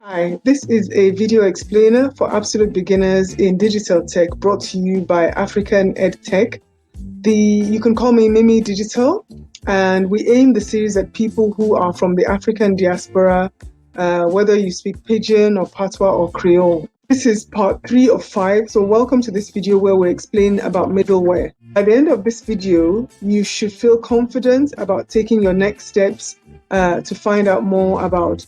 Hi, this is a video explainer for absolute beginners in digital tech brought to you by African EdTech. You can call me Mimi Digital, and we aim the series at people who are from the African diaspora, whether you speak Pidgin or Patois or Creole. This is part 3 of 5, so welcome to this video where we explain about middleware. At the end of this video, you should feel confident about taking your next steps to find out more about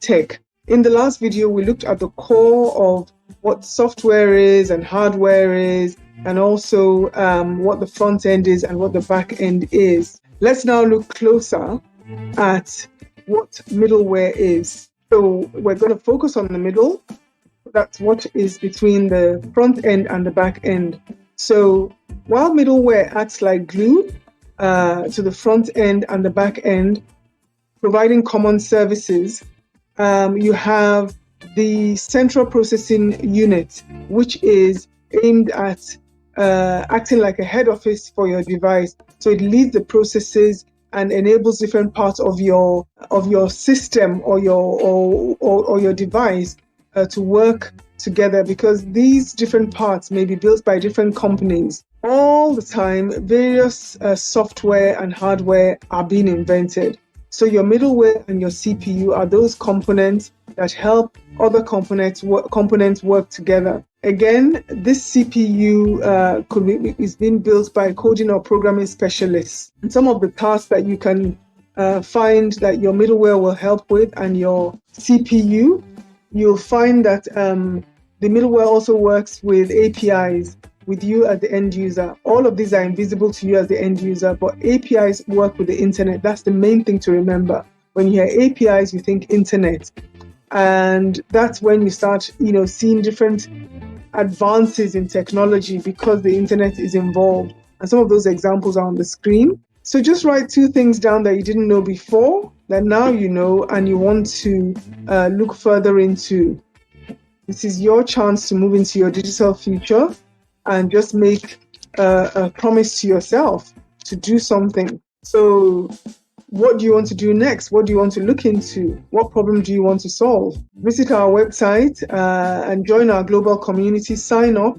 tech. In the last video, we looked at the core of what software is and hardware is, and also what the front end is and what the back end is. Let's now look closer at what middleware is. So we're going to focus on the middle. That's what is between the front end and the back end. So while middleware acts like glue to the front end and the back end, providing common services, you have the central processing unit, which is aimed at acting like a head office for your device. So it leads the processes and enables different parts of your system or your device to work together, because these different parts may be built by different companies. All the time, various software and hardware are being invented. So your middleware and your CPU are those components that help other components work together. Again, this CPU is being built by coding or programming specialists. And some of the tasks that you can find that your middleware will help with and your CPU, you'll find that the middleware also works with APIs with you as the end user. All of these are invisible to you as the end user, but APIs work with the internet. That's the main thing to remember. When you hear APIs, you think internet. And that's when you start, seeing different advances in technology because the internet is involved. And some of those examples are on the screen. So just write 2 things down that you didn't know before, that now you know and you want to look further into. This is your chance to move into your digital future and just make a promise to yourself to do something. So what do you want to do next? What do you want to look into? What problem do you want to solve? Visit our website and join our global community. Sign up.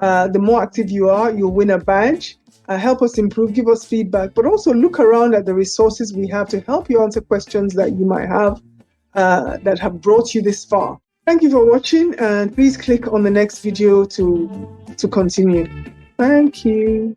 The more active you are, you'll win a badge. Help us improve, give us feedback, but also look around at the resources we have to help you answer questions that you might have that have brought you this far. Thank you for watching, and please click on the next video to continue. Thank you.